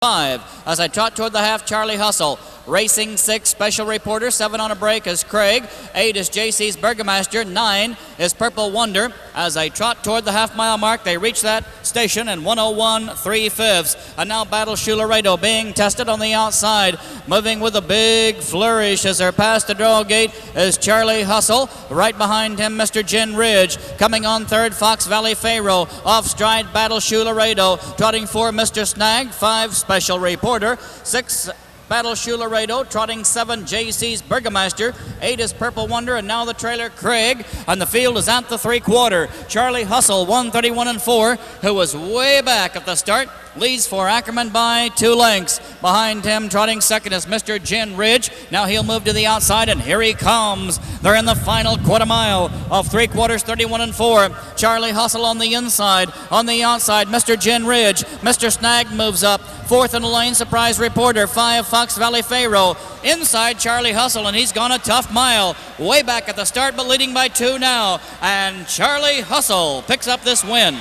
5. As I trot toward the half, Charlie Hustle. Racing 6, Special Reporter. 7 on a break is Craig. 8 is JC's Burgomaster. 9 is Purple Wonder. As I trot toward the half-mile mark, they reach that station in 101 3/5. And now Battle Shoe Laredo being tested on the outside. Moving with a big flourish as they're past the draw gate is Charlie Hustle. Right behind him, Mr. Gin Ridge. Coming on third, Fox Valley Pharaoh. Off stride, Battle Shoe Laredo. Trotting for Mr. Snag. 5, Special Reporter. 6, Battle Shoe Laredo. Trotting 7, JC's Burgomaster. 8 is Purple Wonder, and now the trailer Craig. And the field is at the 3/4. Charlie Hustle, 131 4, who was way back at the start, leads for Ackerman by 2 lengths. Behind him, trotting second, is Mr. Gin Ridge. Now he'll move to the outside, and here he comes. They're in the final quarter mile of 3/4, 31 4. Charlie Hustle on the inside. On the outside, Mr. Gin Ridge. Mr. Snag moves up. 4th in the lane, Surprise Reporter. 5, Fox Valley Pharaoh. Inside, Charlie Hustle, and he's gone a tough mile. Way back at the start, but leading by 2 now. And Charlie Hustle picks up this win.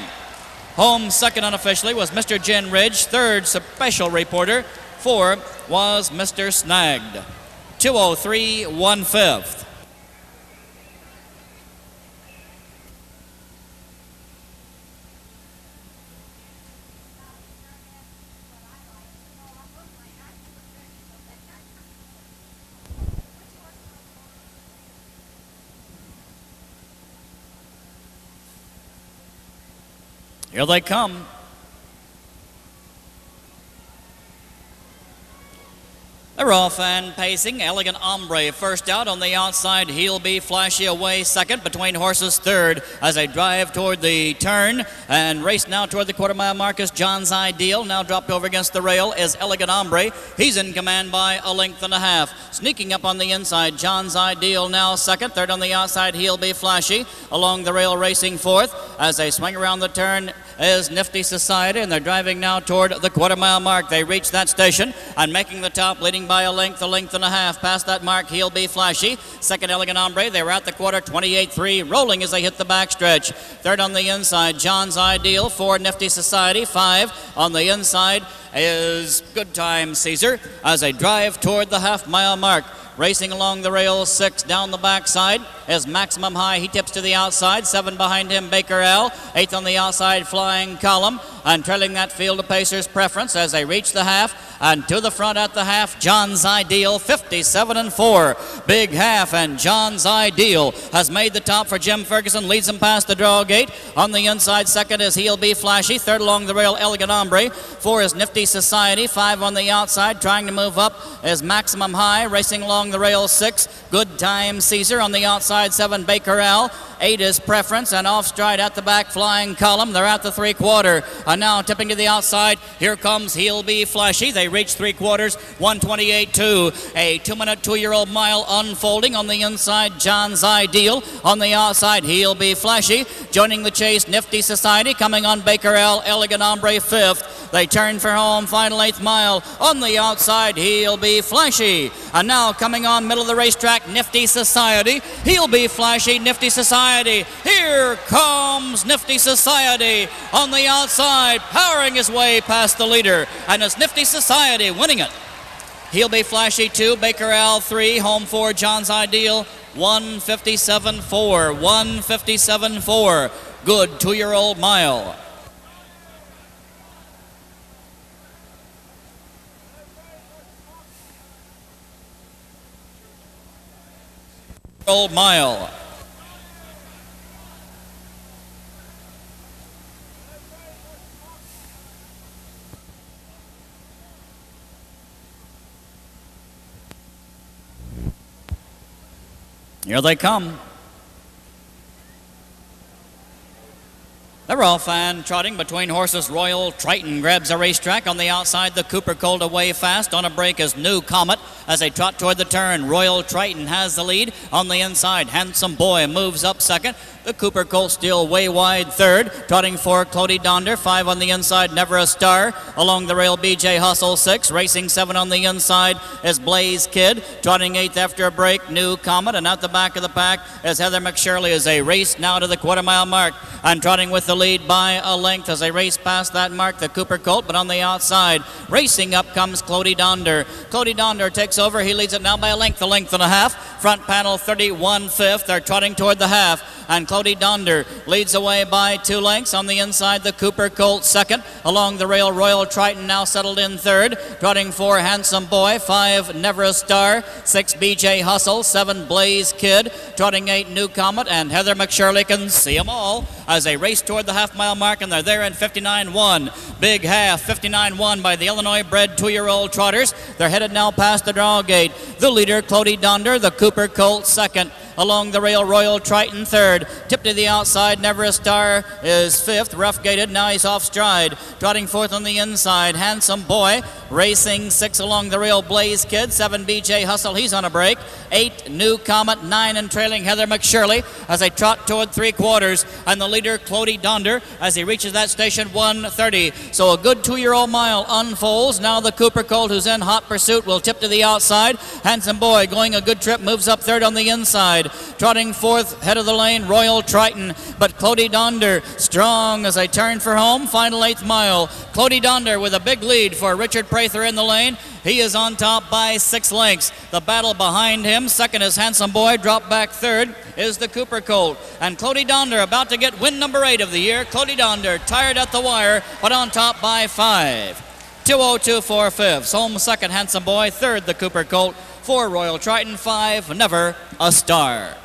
Home second unofficially was Mr. Gin Ridge. 3rd, Special Reporter. 4 was Mr. Snagged. 2:03 1/5. Here they come. They're off and pacing. Elegant Ombre first out. On the outside, He'll Be Flashy away second. Between horses third as they drive toward the turn and race now toward the quarter-mile mark is John's Ideal. Now dropped over against the rail is Elegant Ombre. He's in command by 1.5 lengths. Sneaking up on the inside, John's Ideal now second. Third on the outside, He'll Be Flashy. Along the rail racing fourth. As they swing around the turn is Nifty Society, and they're driving now toward the quarter-mile mark. They reach that station and making the top, leading by a length and a half. Past that mark, He'll Be Flashy. Second, Elegant Ombre. They were at the quarter, 28-3, rolling as they hit the backstretch. Third on the inside, John's Ideal. 4, Nifty Society. 5 on the inside is Good Time Caesar as they drive toward the half-mile mark. Racing along the rail, 6 down the backside is Maximum High. He tips to the outside. 7 behind him, Baker Al. 8th on the outside, Flying Column. And trailing that field of Pacer's Preference as they reach the half. And to the front at the half, John's Ideal, 57 4. Big half, and John's Ideal has made the top for Jim Ferguson. Leads him past the draw gate. On the inside, second is He'll Be Flashy. Third along the rail, Elegant Ombre. 4 is Nifty Society. 5 on the outside. Trying to move up is Maximum High. Racing along the rail, 6. Good Time Caesar. On the outside, 7, Baker Al. 8 is Preference, and off stride at the back, Flying Column. They're at the 3/4. And now tipping to the outside, here comes He'll Be Flashy. They reach 3/4, 128-2. A 2-minute, 2-year-old mile unfolding. On the inside, John's Ideal. On the outside, He'll Be Flashy. Joining the chase, Nifty Society. Coming on Baker L, Elegant Ombre 5th. They turn for home, final 8th mile. On the outside, He'll Be Flashy. And now coming on middle of the racetrack, Nifty Society. He'll Be Flashy, Nifty Society. Here comes Nifty Society on the outside, powering his way past the leader. And it's Nifty Society winning it. He'll Be Flashy 2, Baker Al 3, home 4, John's Ideal, 157 4. 157 4. Good 2-year-old mile. Old mile. Here they come. They're off and trotting between horses. Royal Triton grabs a racetrack. On the outside, the Cooper Colt away fast. On a break is New Comet as they trot toward the turn. Royal Triton has the lead. On the inside, Handsome Boy moves up second. The Cooper Colt still way wide third. Trotting for Clody Donder. 5 on the inside, Never a Star. Along the rail, BJ Hustle 6. Racing 7 on the inside is Blaze Kid. Trotting 8th after a break, New Comet. And out the back of the pack is Heather McShirley as they race now to the quarter-mile mark. And trotting with the lead by a length as they race past that mark, the Cooper Colt. But on the outside, racing up comes Clody Donder. Clody Donder takes over. He leads it now by a length and a half. Front panel 31/5. They're trotting toward the half. And Clody Donder leads away by 2 lengths. On the inside, the Cooper Colt second. Along the rail, Royal Triton now settled in third. Trotting 4, Handsome Boy. 5, Never a Star. 6, BJ Hustle. 7, Blaze Kid. Trotting 8, New Comet. And Heather McShirley can see them all as they race toward the half-mile mark, and they're there in 59-1. Big half, 59-1 by the Illinois-bred 2-year-old trotters. They're headed now past the draw gate. The leader, Clody Donder, the Cooper Colt second. Along the rail, Royal Triton third. Tip to the outside, Never a Star is fifth. Rough gated, now he's off stride. Trotting fourth on the inside, Handsome Boy. Racing 6 along the rail, Blaze Kid. 7, BJ Hustle, he's on a break. 8, New Comet. 9 and trailing Heather McShirley as they trot toward 3/4. And the leader, Clody Donder, as he reaches that station, 1:30. So a good 2-year-old mile unfolds. Now the Cooper Colt, who's in hot pursuit, will tip to the outside. Handsome Boy going a good trip, moves up third on the inside. Trotting fourth, head of the lane, Royal Triton. But Clody Donder strong as they turn for home. Final 8th mile. Clody Donder with a big lead for Richard Prather in the lane. He is on top by 6 lengths. The battle behind him. Second is Handsome Boy. Drop back third is the Cooper Colt. And Clody Donder about to get win number 8 of the year. Clody Donder tired at the wire, but on top by 5. 2:02 4/5. Home second, Handsome Boy. Third, the Cooper Colt. 4, Royal Triton. 5, Never a Star.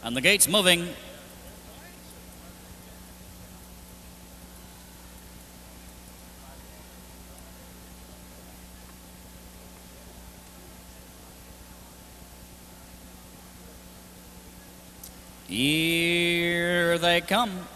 And the gate's moving. Here they come.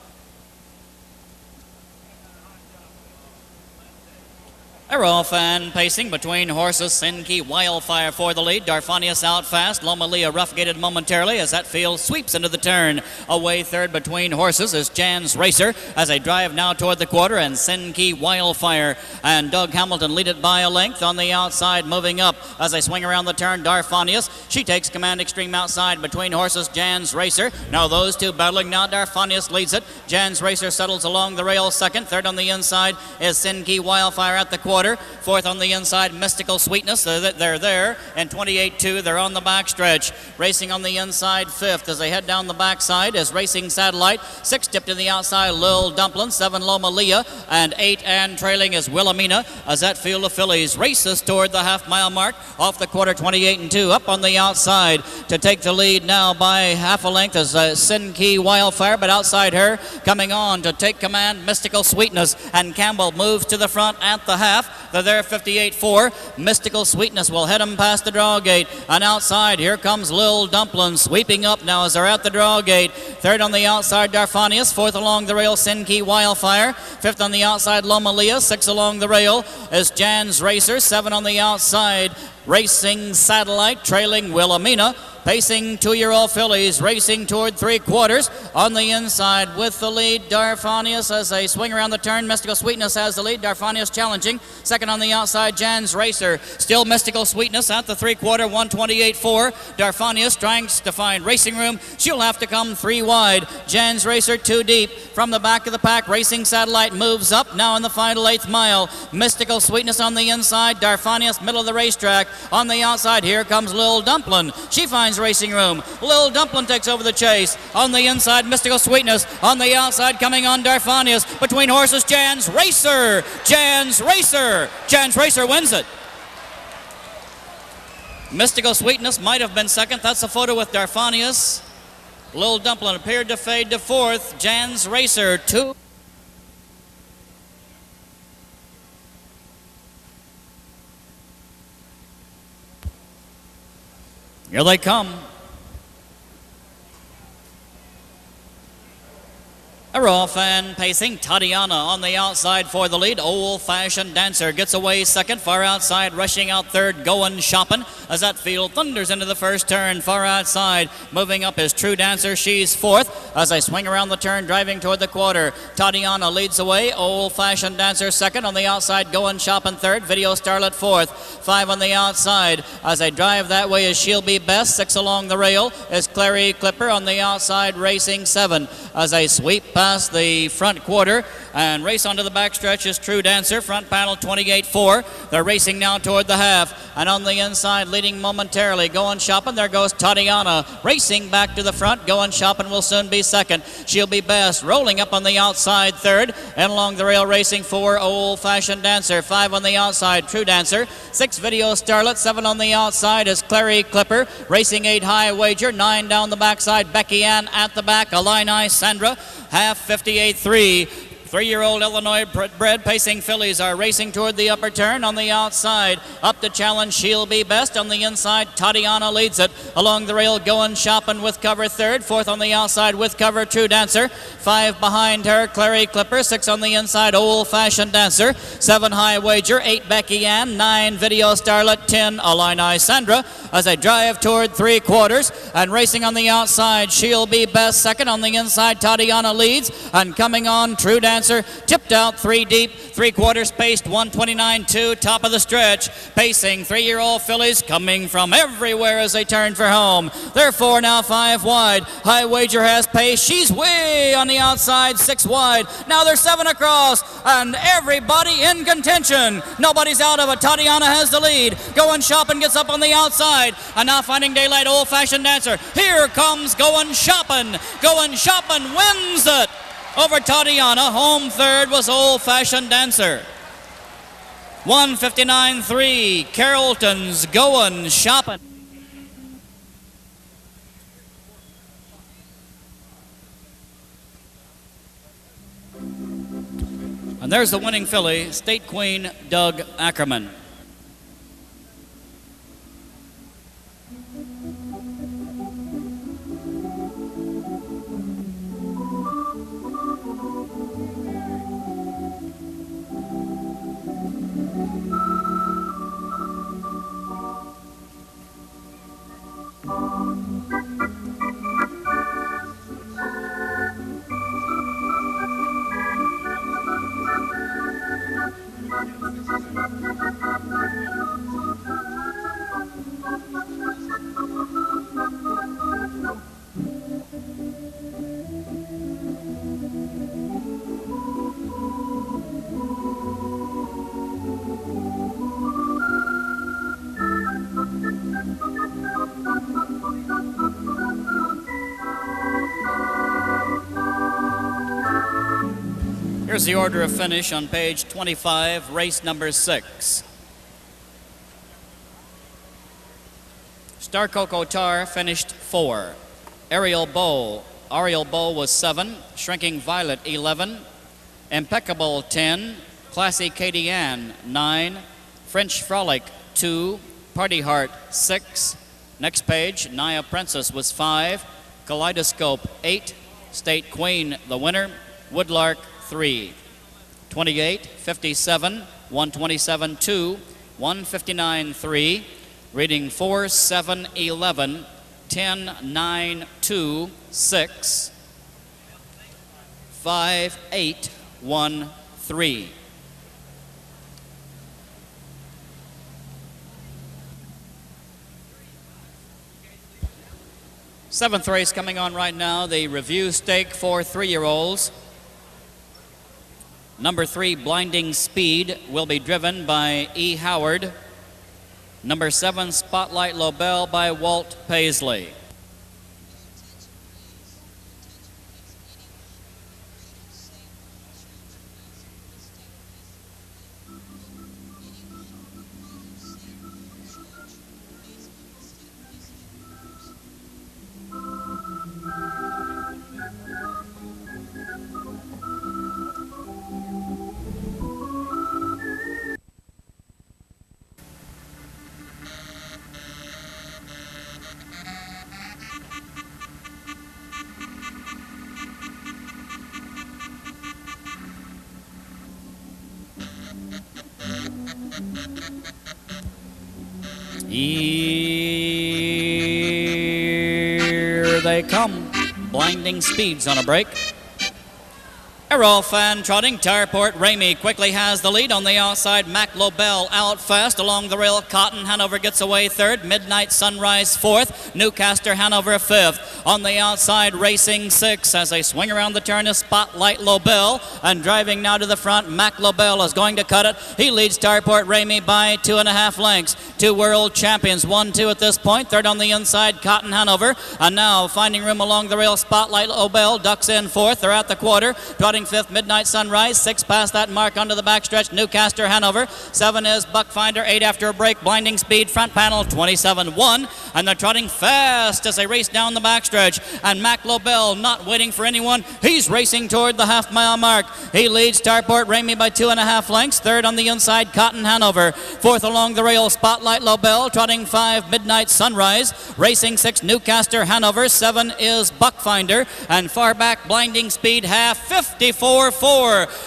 They're off and pacing between horses. Sinky Wildfire for the lead. Darfanius out fast. Loma Leah rough-gated momentarily as that field sweeps into the turn. Away third between horses is Jan's Racer as they drive now toward the quarter, and Sinky Wildfire and Doug Hamilton lead it by a length. On the outside, moving up as they swing around the turn, Darfanius. She takes command extreme outside between horses, Jan's Racer. Now those two battling now. Darfanius leads it. Jan's Racer settles along the rail second. Third on the inside is Sinky Wildfire at the quarter. Fourth on the inside, Mystical Sweetness. They're there. And 28-2, they're on the backstretch. Racing on the inside, fifth. As they head down the backside is Racing Satellite. 6 tip to the outside, Lil Dumplin. 7, Loma Leah. And 8 and trailing is Wilhelmina as that field of fillies races toward the half-mile mark. Off the quarter, 28-2. Up on the outside to take the lead now by half a length is Sinky Wildfire. But outside her, coming on to take command, Mystical Sweetness. And Campbell moves to the front at the half. They're there 58-4. Mystical Sweetness will head them past the draw gate. And outside, here comes Lil Dumplin sweeping up now as they're at the draw gate. Third on the outside, Darfanius. Fourth along the rail, Sinky Wildfire. Fifth on the outside, Loma Leah. 6 along the rail is Jan's Racer. 7 on the outside, Racing Satellite. Trailing Wilhelmina. Pacing 2-year-old fillies, racing toward 3/4. On the inside with the lead, Darfanius as they swing around the turn. Mystical Sweetness has the lead. Darfanius challenging. Second on the outside, Jan's Racer. Still Mystical Sweetness at the 3/4, 128-4. Darfanius trying to find racing room. She'll have to come 3 wide. Jan's Racer 2 deep. From the back of the pack, Racing Satellite moves up now in the final 8th mile. Mystical Sweetness on the inside. Darfanius middle of the racetrack. On the outside, here comes Lil Dumplin. She finds racing room. Lil Dumplin takes over the chase. On the inside, Mystical Sweetness. On the outside, coming on Darfanius. Between horses, Jan's Racer. Jan's Racer. Jan's Racer wins it. Mystical Sweetness might have been second. That's a photo with Darfanius. Lil Dumplin appeared to fade to fourth. Jan's Racer, 2. Here they come. They're off and pacing. Tatiana on the outside for the lead. Old Fashioned Dancer gets away second. Far outside, rushing out third, Going Shopping. As that field thunders into the first turn, far outside, moving up is True Dancer. She's fourth. As I swing around the turn, driving toward the quarter, Tatiana leads away. Old Fashioned Dancer second. On the outside, Going Shopping third. Video Starlet fourth. Five on the outside. As I drive that way is She'll Be Best. Six along the rail is Clary Clipper. On the outside, racing seven. As I sweep past the front quarter and race onto the backstretch is True Dancer. Front panel 28-4. They're racing now toward the half. And on the inside, leading momentarily, Going Shopping. There goes Tatiana racing back to the front. Going Shopping will soon be second. She'll Be Best rolling up on the outside third. And along the rail racing four, Old Fashioned Dancer. Five on the outside, True Dancer. Six, Video Starlet. Seven on the outside is Clary Clipper. Racing eight, High Wager. Nine down the backside, Becky Ann at the back. Illini Sandra. Half 58-3. Three-year-old Illinois bred pacing fillies are racing toward the upper turn. On the outside, up to challenge She'll Be Best. On the inside, Tatiana leads it. Along the rail, Going Shopping with cover third. Fourth on the outside with cover, True Dancer. Five behind her, Clary Clipper. Six on the inside, Old Fashioned Dancer. Seven, High Wager. Eight, Becky Ann. Nine, Video Starlet. 10, Illini Sandra. As I drive toward three quarters and racing on the outside, She'll Be Best second. On the inside, Tatiana leads. And coming on, True Dancer. Tipped out three deep, three quarters paced, 129.2, top of the stretch. Pacing, three-year-old fillies coming from everywhere as they turn for home. They're four now, five wide. High Wager has pace. She's way on the outside, six wide. Now they're seven across, and everybody in contention. Nobody's out of it. Tatiana has the lead. Going Shopping gets up on the outside, and now finding daylight, Old Fashioned Dancer. Here comes Going Shopping. Going Shopping wins it over Tatiana. Home third was Old Fashioned Dancer. 159.3, Carrollton's Going Shopping. And there's the winning filly, State Queen Doug Ackerman. Here's the order of finish on page 25, race number 6. Star Coco Tar finished 4. Ariel Bow was 7. Shrinking Violet 11. Impeccable 10. Classy Katie Ann 9. French Frolic 2. Party Heart 6. Next page, Naya Princess was 5. Kaleidoscope 8. State Queen the winner. Woodlark 3. 28, 57, 127, 2, 159, 3, reading 4, 7, 11, 10, 9, 2, 6, 5, 8, 1, 3. Seventh race coming on right now, the review stake for 3-year-olds. Number 3, Blinding Speed, will be driven by E. Howard. Number 7, Spotlight Lobel by Walt Paisley. Here they come. Blinding Speeds on a break. Errol Fan trotting. Tarport Ramey quickly has the lead on the outside. Mac Lobel out fast along the rail. Cotton Hanover gets away third. Midnight Sunrise fourth. Newcaster Hanover fifth. On the outside, Racing six as they swing around the turn is Spotlight Lobel. And driving now to the front, Mac Lobel is going to cut it. He leads Tarport Ramey by 2.5 lengths. Two world champions, 1-2 at this point. Third on the inside, Cotton Hanover. And now finding room along the rail, Spotlight Lobel ducks in fourth. They're at the quarter. Trotting fifth, Midnight Sunrise. 6 past that mark onto the backstretch, Newcaster Hanover. 7 is Buckfinder. 8 after a break, Blinding Speed. Front panel, 27-1. And they're trotting fast as they race down the backstretch. And Mac Lobel not waiting for anyone. He's racing toward the half-mile mark. He leads Tarport Ramey by 2.5 lengths. Third on the inside, Cotton Hanover. Fourth along the rail, Spotlight Lobel. Trotting 5, Midnight Sunrise. Racing 6, Newcaster Hanover. 7 is Buckfinder. And far back, Blinding Speed half, 54-4.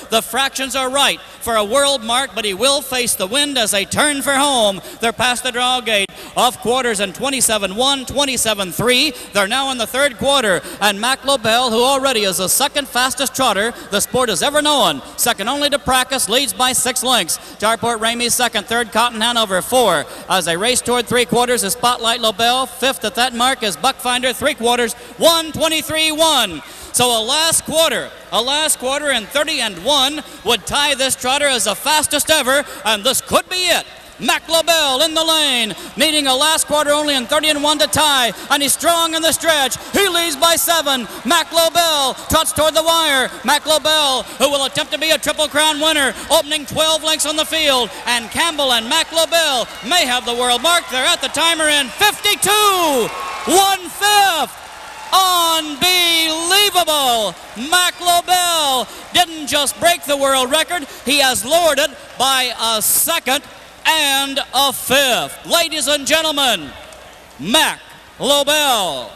The fractions are right for a world mark, but he will face the wind as they turn for home. They're past the draw gate. Off quarters and 27-1, 27-3. They're now in the third quarter. And Mac Lobel, who already is the second fastest trotter the sport has ever known, second only to Practice, leads by 6 lengths. Tarport Ramey second, third Cotton Hanover 4. As they race toward 3 quarters is Spotlight Lobel. Fifth at that mark is Buckfinder. 3 quarters, 1:23-1. So a last quarter in 30-1 would tie this trotter as the fastest ever, and this could be it. Mac Lobel in the lane, needing a last quarter only in 30-1 to tie, and he's strong in the stretch. He leads by 7. Mac Lobel trots toward the wire. Mac Lobel, who will attempt to be a Triple Crown winner, opening 12 lengths on the field, and Campbell and Mac Lobel may have the world mark. They're at the timer in 52 1/5. Unbelievable! Mac Lobel didn't just break the world record, he has lowered it by a second and a fifth. Ladies and gentlemen, Mac Lobel.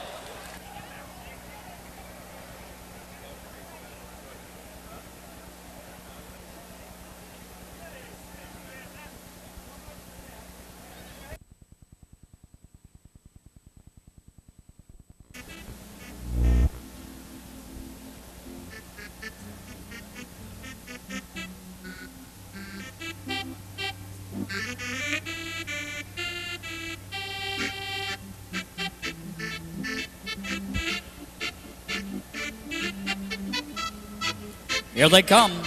Here they come.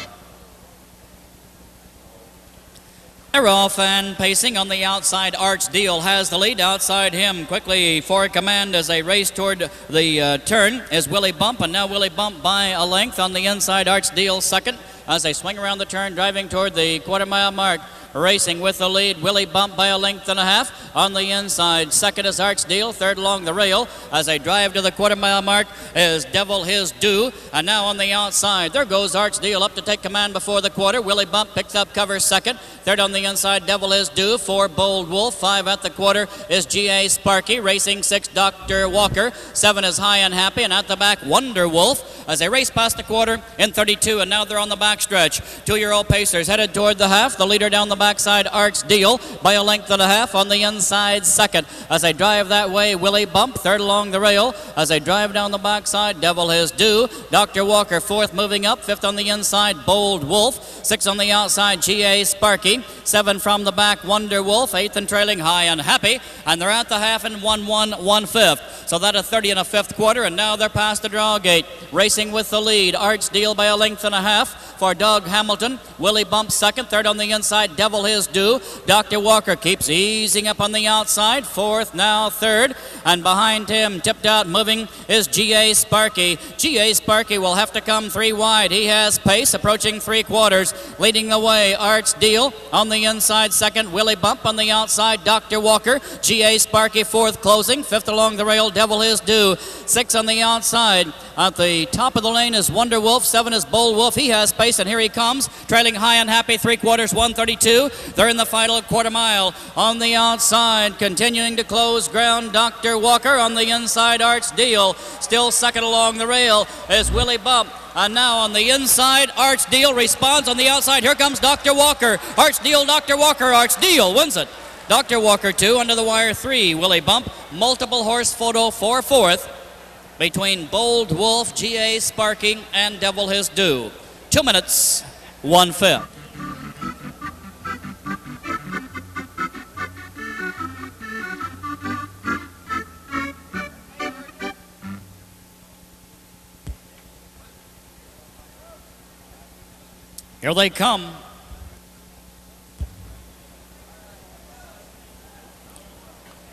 Errol Fan pacing on the outside. Arch Deal has the lead. Outside him, quickly for command as they race toward the turn is Willie Bump, and now Willie Bump by a length on the inside. Arch Deal second as they swing around the turn, driving toward the quarter-mile mark. Racing with the lead, Willie Bump by a length and a half on the inside. Second is Arch Deal. Third along the rail as they drive to the quarter-mile mark is Devil His Due. And now on the outside, there goes Arch Deal up to take command before the quarter. Willie Bump picks up cover second. Third on the inside, Devil His Due. 4, Bold Wolf. 5 at the quarter is G.A. Sparky. Racing 6, Dr. Walker. 7 is High and Happy. And at the back, Wonder Wolf as they race past the quarter in 32. And now they're on the backstretch. 2-year-old pacers headed toward the half. The leader down the backside, Arch Deal, by a length and a half on the inside second. As they drive that way, Willie Bump, third along the rail. As they drive down the backside, Devil His Due. Dr. Walker, fourth moving up. Fifth on the inside, Bold Wolf. 6 on the outside, G.A. Sparky. 7 from the back, Wonder Wolf. 8th and trailing, High and Happy. And they're at the half in 1-1 1/5. So that a 30 and a fifth quarter, and now they're past the draw gate. Racing with the lead, Arch Deal by a length and a half for Doug Hamilton. Willie Bump second. Third on the inside, Devil His Due. Dr. Walker keeps easing up on the outside. Fourth, now third. And behind him, tipped out, moving, is G.A. Sparky. G.A. Sparky will have to come 3 wide. He has pace, approaching 3 quarters. Leading the way, Arch Deal on the inside second. Willie Bump on the outside, Dr. Walker. G.A. Sparky fourth, closing. Fifth along the rail, Devil His Due. 6 on the outside. At the top of the lane is Wonder Wolf. 7 is Bold Wolf. He has pace, and here he comes. Trailing High and Happy, 3 quarters, 1:32. They're in the final quarter mile. On the outside, continuing to close ground, Dr. Walker. On the inside, Arch Deal. Still second along the rail is Willie Bump. And now on the inside, Arch Deal responds on the outside. Here comes Dr. Walker. Arch Deal, Dr. Walker. Arch Deal wins it. Dr. Walker 2, under the wire 3. Willie Bump, multiple horse photo for 4th. Between Bold Wolf, G.A. Sparking, and Devil His Due. 2 minutes, 1/5. Here they come.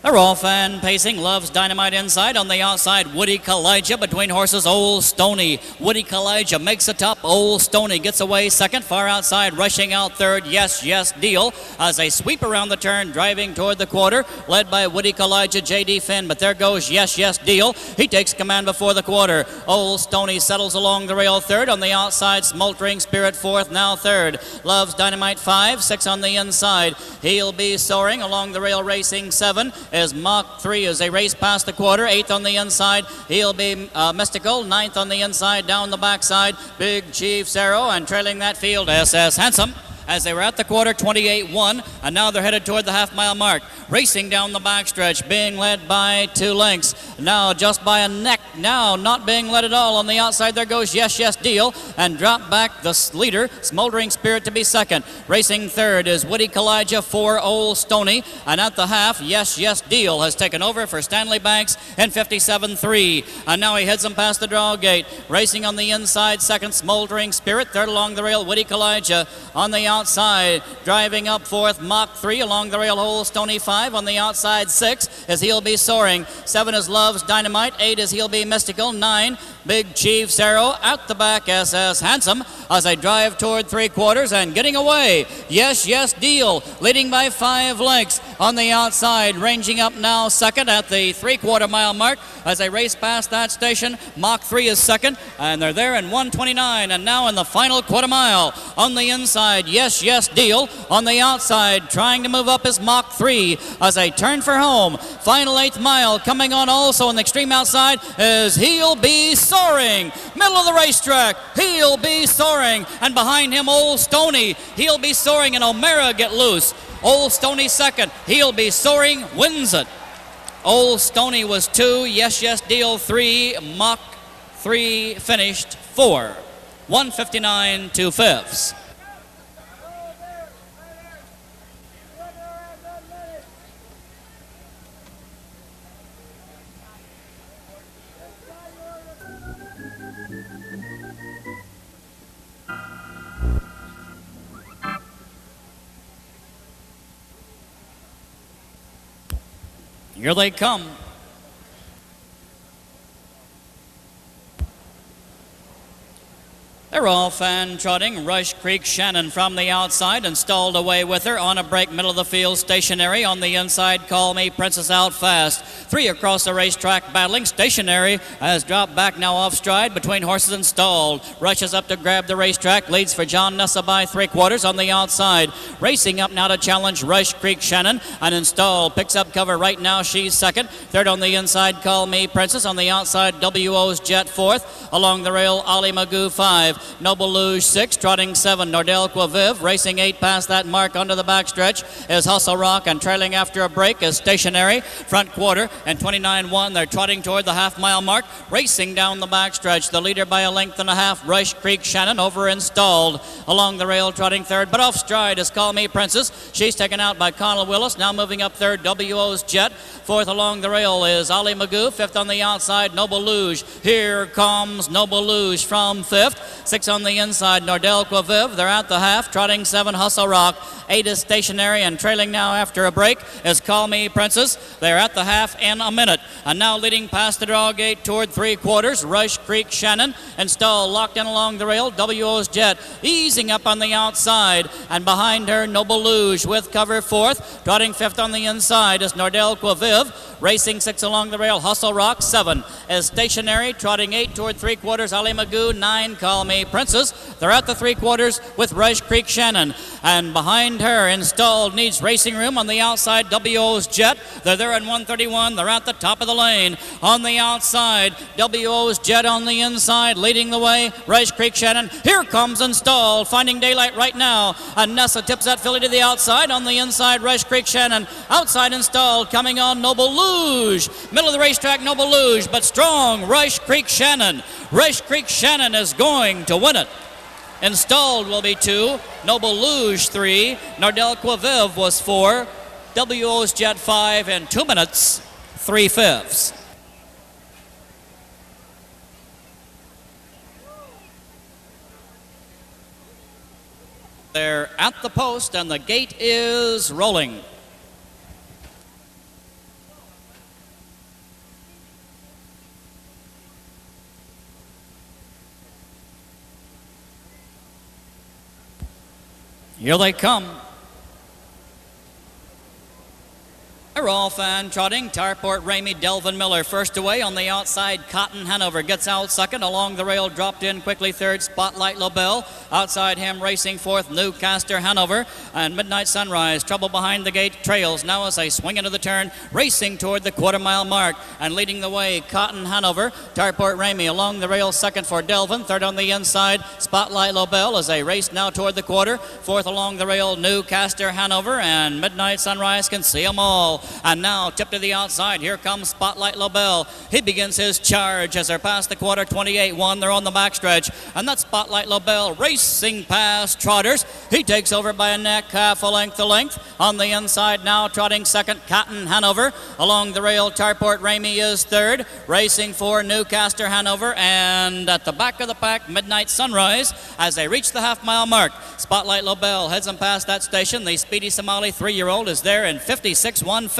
They're all fan pacing. Loves Dynamite inside. On the outside, Woody Kalijah between horses Old Stony. Woody Kalijah makes a top. Old Stony gets away second. Far outside, rushing out third. Yes, yes, Deal. As they sweep around the turn, driving toward the quarter, led by Woody Kalijah, J.D. Finn. But there goes Yes, yes, Deal. He takes command before the quarter. Old Stony settles along the rail third. On the outside, Smoldering Spirit fourth, now third. Loves Dynamite 5, 6 on the inside. He'll be soaring along the rail, racing 7. Is Mach 3 as they race past the quarter. 8th on the inside. He'll be Mystical. 9th on the inside. Down the backside, Big Chief Cerro. And trailing that field, SS Handsome. As they were at the quarter, 28-1, and now they're headed toward the half-mile mark. Racing down the backstretch, being led by 2 lengths. Now just by a neck, now not being led at all. On the outside, there goes Yes, Yes, Deal, and drop back the leader, Smoldering Spirit, to be second. Racing third is Woody Kalijah for Old Stony, and at the half, Yes, Yes, Deal has taken over for Stanley Banks in 57-3. And now he heads them past the draw gate. Racing on the inside, second, Smoldering Spirit. Third along the rail, Woody Kalijah. On the outside, driving up fourth, Mach 3 along the rail, Old Stony 5. On the outside, 6 as He'll Be Soaring. 7 is Love's Dynamite. 8 is He'll Be Mystical. 9, Big Chief Cerro. At the back, SS Handsome as they drive toward 3/4 and getting away. Yes, yes, Deal leading by 5 lengths. On the outside, ranging up now second at the 3/4 mile mark as they race past that station. Mach 3 is second, and they're there in 1:29. And now in the final quarter mile, on the inside, Yes, yes, Deal. On the outside, trying to move up is Mach 3 as they turn for home. Final 8th mile coming on also on the extreme outside is He'll Be Soaring. Middle of the racetrack, He'll Be Soaring. And behind him, Old Stony. He'll Be Soaring and O'Mara get loose. Old Stony second. He'll Be Soaring wins it. Old Stony was 2. Yes, yes, Deal 3. Mach 3 finished 4. 1:59 2/5. Here they come. They're all fan trotting. Rush Creek Shannon from the outside and stalled away with her. On a break, middle of the field, stationary. On the inside, Call Me Princess out fast. 3 across the racetrack battling. Stationary has dropped back now off stride between horses and stalled. Rushes up to grab the racetrack. Leads for John Nessa by 3/4 on the outside. Racing up now to challenge Rush Creek Shannon and installed. Picks up cover right now. She's second. Third on the inside, Call Me Princess. On the outside, WO's Jet fourth. Along the rail, Ali Magoo 5. Noble Luge 6, trotting 7, Nordel Quaviv, racing 8 past that mark under the backstretch is Hustle Rock, and trailing after a break is Stationary. Front quarter and 29-1, they're trotting toward the half-mile mark, racing down the backstretch. The leader by a length and a half, Rush Creek Shannon, over installed. Along the rail, trotting third, but off stride is Call Me Princess. She's taken out by Connell Willis, now moving up third, WO's Jet. Fourth along the rail is Ali Magoo. Fifth on the outside, Noble Luge. Here comes Noble Luge from fifth. 6 on the inside, Nordel Quaviv. They're at the half, trotting 7, Hustle Rock. 8 is Stationary, and trailing now after a break is Call Me Princess. They're at the half in a minute. And now leading past the draw gate toward 3/4, Rush Creek Shannon. Installed, locked in along the rail, WO's Jet. Easing up on the outside, and behind her, Noble Luge with cover fourth. Trotting fifth on the inside is Nordel Quaviv. Racing 6 along the rail, Hustle Rock. 7 is Stationary, trotting 8 toward 3/4, Ali Magoo. 9, Call Me Princess. Princess. They're at the 3/4 with Rush Creek Shannon. And behind her, Installed Needs Racing Room on the outside, WO's Jet. They're there in 131. They're at the top of the lane. On the outside, WO's Jet on the inside, leading the way. Rush Creek Shannon. Here comes Installed, finding daylight right now. And Nessa tips that filly to the outside. On the inside, Rush Creek Shannon. Outside Installed, coming on Noble Luge. Middle of the racetrack, Noble Luge, but strong Rush Creek Shannon. Rush Creek Shannon is going to win it. Installed will be 2, Noble Luge 3, Nardelle Quiviv was 4, WO's Jet 5 in 2 minutes, 3/5. They're at the post and the gate is rolling. Here they come. They're all fan trotting. Tarport, Ramey, Delvin Miller first away. On the outside, Cotton Hanover gets out second. Along the rail, dropped in quickly third, Spotlight Lobel. Outside him, racing fourth, Newcaster Hanover. And Midnight Sunrise, trouble behind the gate, trails now as they swing into the turn, racing toward the quarter-mile mark. And leading the way, Cotton Hanover. Tarport, Ramey along the rail, second for Delvin. Third on the inside, Spotlight Lobel as they race now toward the quarter. Fourth along the rail, Newcaster Hanover. And Midnight Sunrise can see them all. And now tip to the outside. Here comes Spotlight Lobel. He begins his charge as they're past the quarter, 28-1. They're on the backstretch. And that's Spotlight Lobel racing past Trotters. He takes over by a neck, half a length to length. On the inside now, trotting second, Cotton Hanover. Along the rail, Tarport Ramey is third. Racing for Newcaster Hanover. And at the back of the pack, Midnight Sunrise as they reach the half-mile mark. Spotlight Lobel heads them past that station. The Speedy Somali 3-year-old is there in 56-1/5.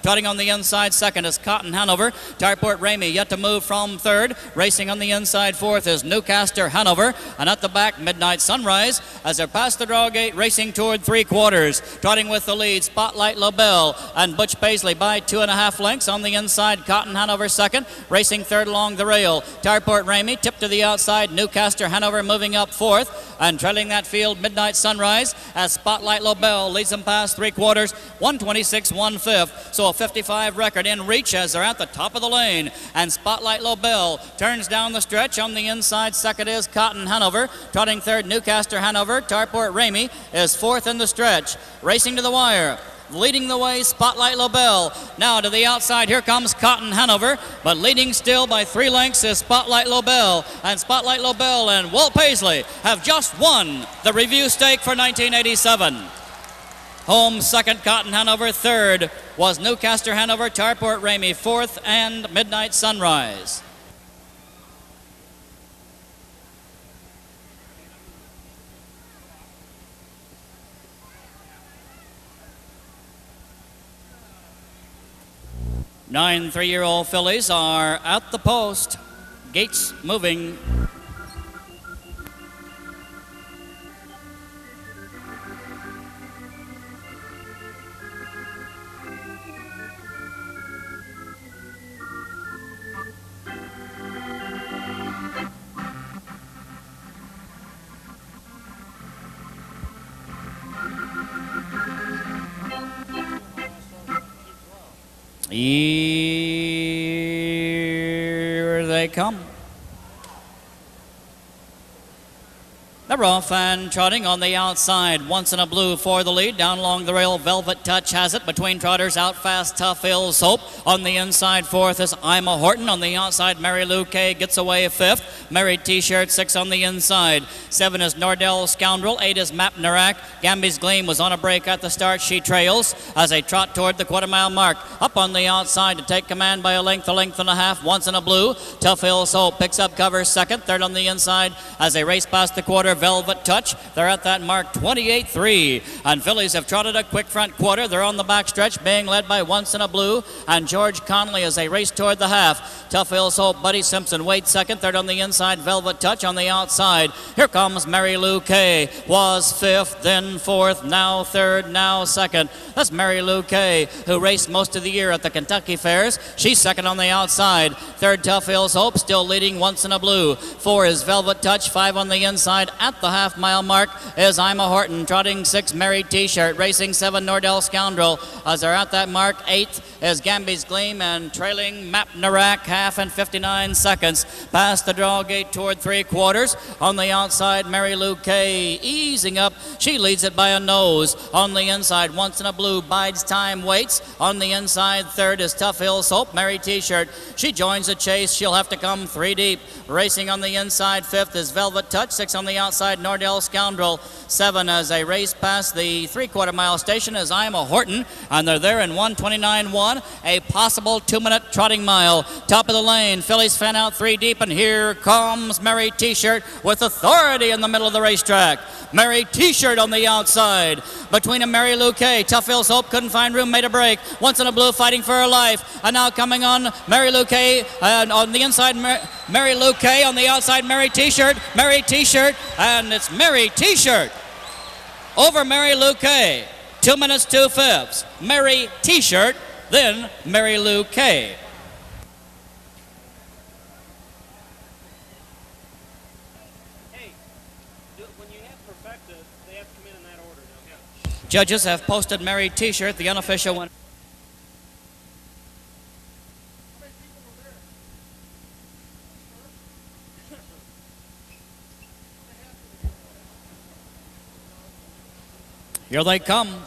Trotting on the inside second is Cotton Hanover. Tarport Ramey yet to move from third. Racing on the inside fourth is Newcaster Hanover. And at the back, Midnight Sunrise as they're past the draw gate, racing toward 3/4. Trotting with the lead, Spotlight Lobel and Butch Paisley by 2.5 lengths. On the inside, Cotton Hanover second. Racing third along the rail, Tarport Ramey tipped to the outside. Newcaster Hanover moving up fourth. And trailing that field, Midnight Sunrise as Spotlight Lobel leads them past 3/4, 126-1/5. So a 55 record in reach as they're at the top of the lane. And Spotlight Lobel turns down the stretch. On the inside, second is Cotton Hanover. Trotting third, Newcaster Hanover. Tarport Ramey is fourth in the stretch. Racing to the wire. Leading the way, Spotlight Lobel. Now to the outside, here comes Cotton Hanover, but leading still by 3 lengths is Spotlight Lobel. And Spotlight Lobel and Walt Paisley have just won the Review Stake for 1987. Home second, Cotton Hanover. Third was Newcaster Hanover. Tarport Ramey fourth, and Midnight Sunrise. Nine 3-year-old fillies are at the post. Gates moving. Here they come. They're off and trotting on the outside. Once in a Blue for the lead. Down along the rail, Velvet Touch has it. Between trotters, out fast, Tough Hills Hope. On the inside, fourth is Ima Horton. On the outside, Mary Lou Kay gets away fifth. Married T-shirt, 6 on the inside. 7 is Nordell Scoundrel. 8 is Map Narak. Gamby's Gleam was on a break at the start. She trails as they trot toward the quarter-mile mark. Up on the outside to take command by a length and a half. Once in a Blue. Tough Hills Hope picks up cover second. Third on the inside as they race past the quarter. Velvet Touch. They're at that mark 28-3. And fillies have trotted a quick front quarter. They're on the backstretch, being led by Once in a Blue and George Conley as they race toward the half. Tough Hills Hope, Buddy Simpson waits second. Third on the inside, Velvet Touch on the outside. Here comes Mary Lou Kay. Was fifth, then fourth, now third, now second. That's Mary Lou Kay, who raced most of the year at the Kentucky Fairs. She's second on the outside. Third, Tough Hills Hope, still leading Once in a Blue. Four is Velvet Touch. Five on the inside. At the half-mile mark is I'm a Horton. Trotting six, Mary T-Shirt. Racing seven, Nordell Scoundrel. As they're at that mark, eighth is Gamby's Gleam, and trailing Map Narak, half and 59 seconds. Past the draw gate toward three quarters. On the outside, Mary Lou Kay easing up. She leads it by a nose. On the inside, Once in a Blue bides time, waits. On the inside, third is Tough Hills Hope, Mary T-Shirt. She joins the chase. She'll have to come three deep. Racing on the inside, fifth is Velvet Touch. Six on the outside, Nordell Scoundrel. Seven as they race past the three-quarter mile station is I'm a Horton, and they're there in 1:29.1, a possible 2-minute trotting mile. Top of the lane, fillies fan out three deep, and here comes Mary T-Shirt with authority in the middle of the racetrack. Mary T-Shirt on the outside. Between a Mary Lou Kay, Tough Hills Hope couldn't find room, made a break. Once in a Blue fighting for her life. And now coming on Mary Lou Kay, on the inside Mary Lou Kay, on the outside Mary T-Shirt, and it's Mary T-Shirt over Mary Lou Kay. 2 minutes 2/5. Mary T-Shirt, then Mary Lou Kay. Judges have posted Mary T-Shirt, the unofficial one. Here they come.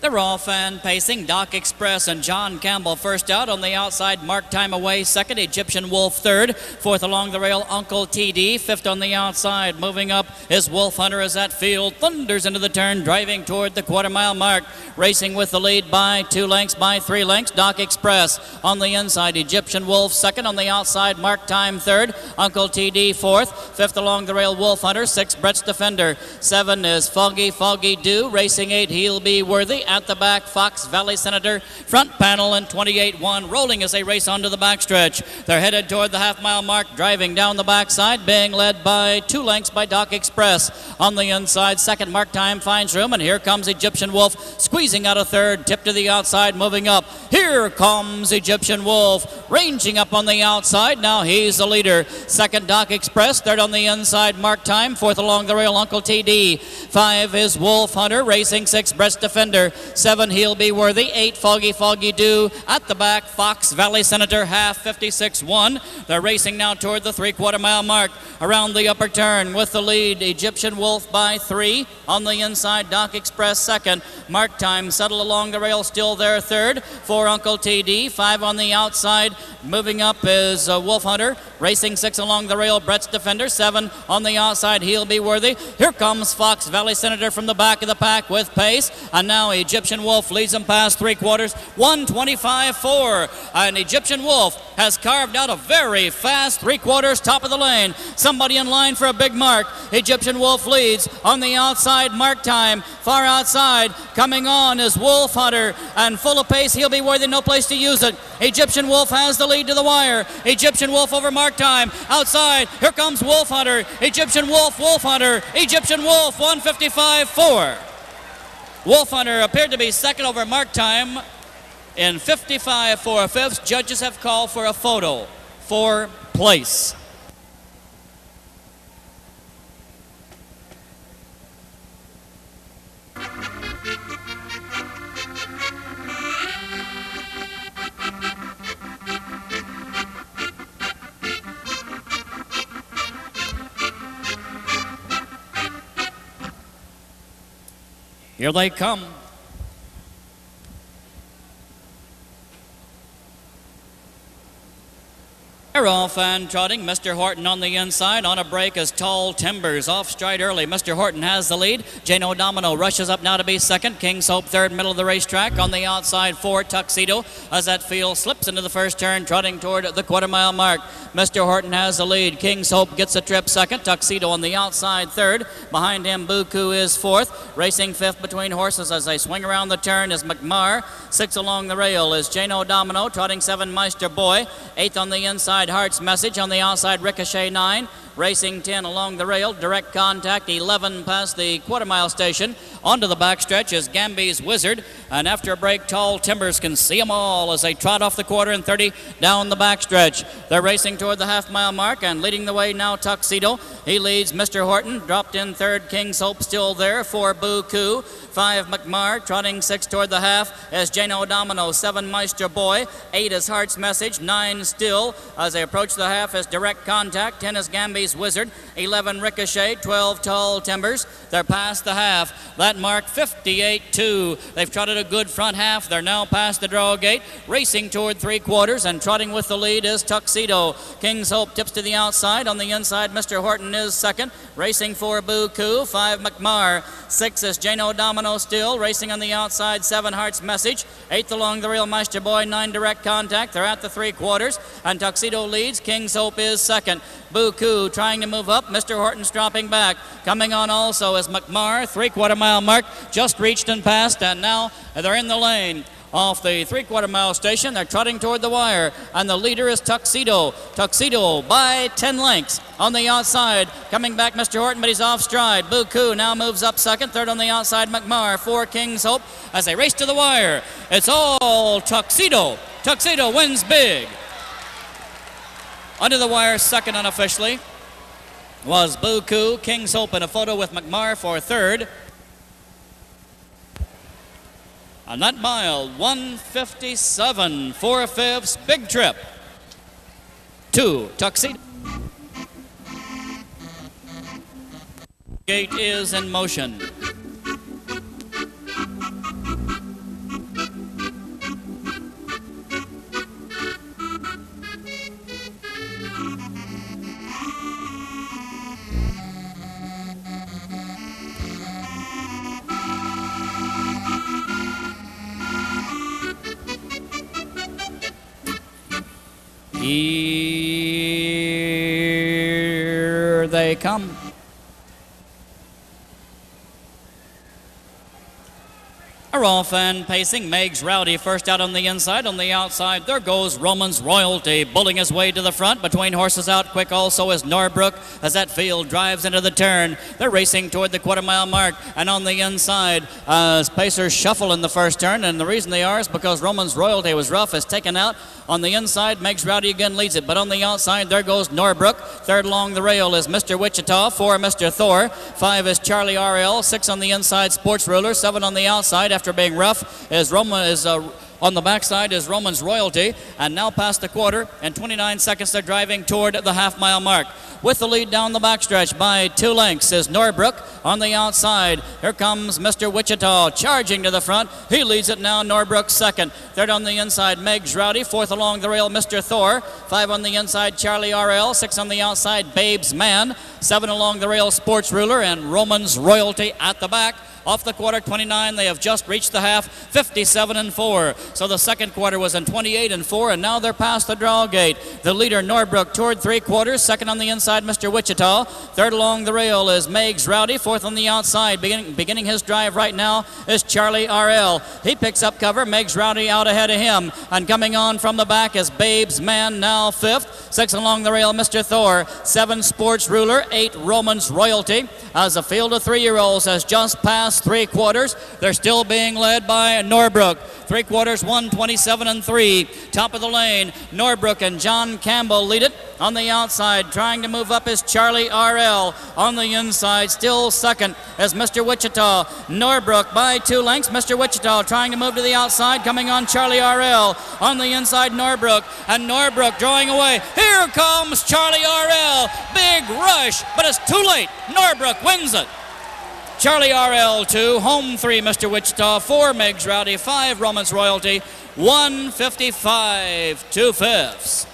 They're all fan pacing. Doc Express and John Campbell first out. On the outside, Mark Time Away second. Egyptian Wolf third. Fourth along the rail, Uncle TD. Fifth on the outside. Moving up is Wolf Hunter as that field thunders into the turn, driving toward the quarter-mile mark. Racing with the lead by 2 lengths, by 3 lengths. Doc Express on the inside. Egyptian Wolf second. On the outside, Mark Time third. Uncle TD fourth. Fifth along the rail, Wolf Hunter. 6, Brett's Defender. 7 is Foggy Dew. Racing 8, He'll Be Worthy. At the back, Fox Valley Senator. Front panel in 28-1, rolling as they race onto the backstretch. They're headed toward the half-mile mark, driving down the backside, being led by 2 lengths by Doc Express. On the inside, second, Mark Time finds room, and here comes Egyptian Wolf, squeezing out a third, tip to the outside, moving up. Here comes Egyptian Wolf, ranging up on the outside. Now he's the leader. Second, Doc Express. Third on the inside, Mark Time. Fourth along the rail, Uncle TD. 5 is Wolf Hunter. Racing 6, Brett's Defender. 7, He'll Be Worthy. 8, Foggy Dew. At the back, Fox Valley Senator, half 56-1. They're racing now toward the three-quarter mile mark. Around the upper turn with the lead, Egyptian Wolf by 3. On the inside, Doc Express second. Mark Time settled along the rail, still there third. 4, Uncle TD. 5 on the outside. Moving up is Wolf Hunter. Racing 6 along the rail, Brett's Defender. 7 on the outside, He'll Be Worthy. Here comes Fox Valley Senator from the back of the pack with pace. And now Egyptian Wolf leads them past three quarters. 1:25.4. And Egyptian Wolf has carved out a very fast three quarters, top of the lane. Somebody in line for a big mark. Egyptian Wolf leads. On the outside, Mark Time. Far outside, coming on is Wolf Hunter. And full of pace, He'll Be Worthy, no place to use it. Egyptian Wolf has the lead to the wire. Egyptian Wolf over Mark Time. Outside, here comes Wolf Hunter. Egyptian Wolf, Wolf Hunter. Egyptian Wolf, 1:55.4. Wolf Hunter appeared to be second over Mark Time in 55.4 Judges have called for a photo for place. Here they come. They're off and trotting. Mr. Horton on the inside. On a break is Tall Timbers. Off stride early. Mr. Horton has the lead. Jano Domino rushes up now to be second. King's Hope third, middle of the racetrack. On the outside, 4 Tuxedo as that field slips into the first turn, trotting toward the quarter-mile mark. Mr. Horton has the lead. King's Hope gets a trip second. Tuxedo on the outside third. Behind him, Buku is fourth. Racing fifth between horses as they swing around the turn is McMar. 6 along the rail is Jano Domino. Trotting 7, Meister Boy. 8th on the inside, Heart's Message. On the outside, Ricochet 9. Racing 10 along the rail. Direct Contact 11 past the quarter-mile station. Onto the backstretch is Gamby's Wizard. And after a break, Tall Timbers can see them all as they trot off the quarter and 30 down the backstretch. They're racing toward the half-mile mark and leading the way now Tuxedo. He leads Mr. Horton. Dropped in third, King's Hope still there. 4, Buku. 5, McMar. Trotting 6 toward the half is Jano Domino. 7, Meister Boy. 8 is Heart's Message. 9 still. As they approach the half is Direct Contact. 10 is Gamby's Wizard. 11, Ricochet. 12, Tall Timbers. They're past the half. That mark 58-2. They've trotted a good front half. They're now past the draw gate. Racing toward 3/4 and trotting with the lead is Tuxedo. King's Hope tips to the outside. On the inside, Mr. Horton is second. Racing for Buku. 5, McMar. 6 is Jano Domino still. Racing on the outside, 7, Heart's Message. 8th along the rail, Meister Boy. 9, Direct Contact. They're at the 3/4 and Tuxedo leads. King's Hope is second. Buku trying to move up. Mr. Horton's dropping back. Coming on also is McMar. 3/4-mile mark just reached and passed, and now they're in the lane. Off the 3/4-mile station, they're trotting toward the wire, and the leader is Tuxedo. Tuxedo by 10 lengths. On the outside, coming back Mr. Horton, but he's off stride. Buku now moves up second. Third on the outside, McMar. 4, King's Hope as they race to the wire. It's all Tuxedo. Tuxedo wins big. Under the wire, second unofficially, was Buku. King's Hope in a photo with McMar for third. On that mile, 1:57, 4/5, big trip. 2, Tuxedo. Gate is in motion. Here they come. Are off and pacing. Meigs Rowdy first out on the inside. On the outside, there goes Roman's Royalty, bulling his way to the front. Between horses out quick also is Norbrook as that field drives into the turn. They're racing toward the quarter-mile mark. And on the inside, as pacers shuffle in the first turn, and the reason they are is because Roman's Royalty was rough, is taken out. On the inside, Meigs Rowdy again leads it, but on the outside, there goes Norbrook. Third along the rail is Mr. Wichita. 4, Mr. Thor. 5 is Charlie RL. 6 on the inside, Sports Ruler. 7 on the outside, after being rough, on the backside is Roman's Royalty, and now past the quarter, and 29 seconds they're driving toward the half-mile mark. With the lead down the backstretch by 2 lengths is Norbrook. On the outside, here comes Mr. Wichita charging to the front. He leads it now, Norbrook second. Third on the inside, Meigs Rowdy. 4th along the rail, Mr. Thor. 5 on the inside, Charlie RL. 6 on the outside, Babe's Man. 7 along the rail, Sports Ruler, and Roman's Royalty at the back. Off the quarter, 29, they have just reached the half, 57-4. So the second quarter was in 28-4, and now they're past the draw gate. The leader, Norbrook, toward 3/4. Second on the inside, Mr. Wichita. Third along the rail is Meigs Rowdy. 4th on the outside, beginning his drive right now, is Charlie RL. He picks up cover. Meigs Rowdy out ahead of him. And coming on from the back is Babe's Man, now 5th. 6 along the rail, Mr. Thor. 7, Sports Ruler. 8, Roman's Royalty. As the field of 3-year-olds has just passed 3/4. They're still being led by Norbrook. 3/4, 1:27-3. Top of the lane, Norbrook and John Campbell lead it. On the outside, trying to move up is Charlie RL. On the inside, still second is Mr. Wichita. Norbrook by 2 lengths. Mr. Wichita trying to move to the outside. Coming on Charlie RL. On the inside, Norbrook. And Norbrook drawing away. Here comes Charlie RL. Big rush, but it's too late. Norbrook wins it. Charlie RL 2, home 3, Mr. Wichita, 4, Meigs Rowdy, 5, Roman's Royalty, 1:55 2/5.